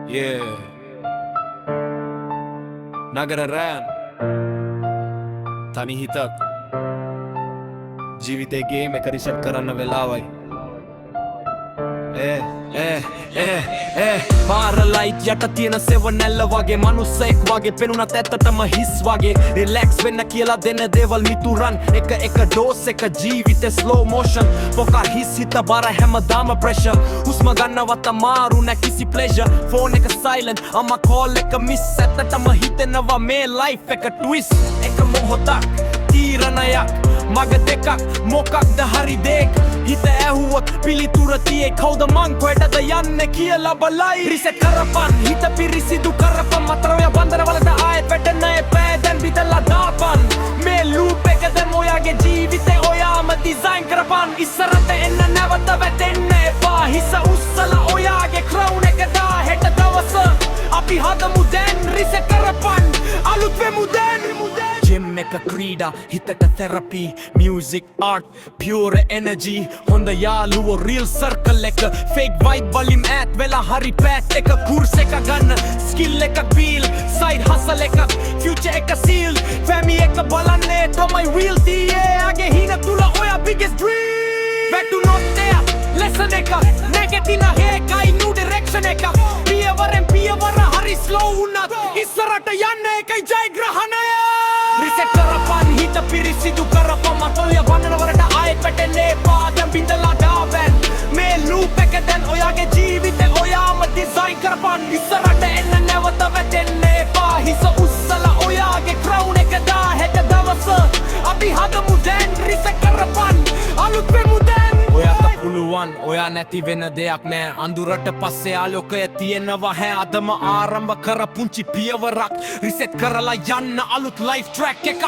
Yeah. Nagara Ryan තනි හිතක් ජීවිතේ ගේම් එක රිසෙට් කරන්න වෙලාවයි පාරලයිට් යට තියෙන සෙවනැල්ල වගේ මනුස්සෙක් වගේ පෙනුනත් ඇත්තටම හිස් වගේ රිලැක්ස් වෙන්න කියලා දෙන දේවල් මිතුරන් එක ඩෝස් එක ජීවිතේ ස්ලෝ මෝෂන් පොකා හිස් හිත බර හැමදාම ප්‍රෙෂර් හුස්ම ගන්නවත් අමාරු නැ කිසි ප්ලෙෂර් ෆෝන් එක සයිලන්ට් අම්මා කෝල් එක මිස් ඇත්තටම හිතෙනවා මේ ලයිෆ් එක ට්විස්ට් එක මොහොතක් තීරණයක් මග දෙකක් මොකක්ද හරි දෙයක් හිත ඇහුවොත් පිළිතුර තියේ කවුද මං කොහෙටද යන්නේ කියලා බලයි රිසෙට් කරපන් හිත පිරිසිදු කරපන් මතරවය බන්ධනවලට ආයෙත් වැටෙන්න එපා දැන් විතලා දාපන් මේ ලූප් එක දැන් ඔයාගේ ජීවිතේ ඔයාම ඩිසයින් කරපන් ඉස්සරහට එන්න නැවත වැටෙන්න එපා හිස උස්සලා ඔයාගේ ක්‍රවුන් එක දා හෙට දවස අපි හදමු දැන් රිසෙට් කරපන් අලුත් වෙමු දැන් Gym එක ක්‍රීඩා හිතට තෙරපි music art pure energy හොඳ යාළුවෝ real circle එක fake vibe වලින් ඈත් වෙලා හරි path එක course එක ගන්න skill එක build side hustle එක future එක seal family එක බලන්නේ තමයි real ගේ හින තුල ඔයා biggest dream වැටුනොත් එයා lesson එක negative හේකයි new direction එක පියවරෙන් පියවර හරි slow වුණත් ඉස්සරහට යන්න එකයි ජයග්‍රහණය රිසෙට් කරපන් හිත පිරිසිදු කරපන් මතොලිය බන්නවලට ආයෙත් වැටෙන්න එපා දැන් බින්දලා දාපන් මේ ලූප් එක දැන් ඔයාගේ ජීවිතේ ඔයාම ඩිසයින් කරපන් ඉස්සරහට එන්න නැවත වැටෙන්න එපා හිස උස්සලා ඔයාගේ ක්‍රවුන් එක දා හෙට දවස අපි හදමු දැන් රිසෙට් කරපන් අලුත් වෙමු දැන් ඔයාට පුළුවන් ඔයා නැති වෙන දෙයක් නෑ අඳුරට පස්සේ ආලෝකය තියෙනවා හැ අදම ආරම්භ කර පුංචි පියවරක් රිසෙට් කරලා යන්න අලුත් ලයිෆ් ට්‍රැක් එකක්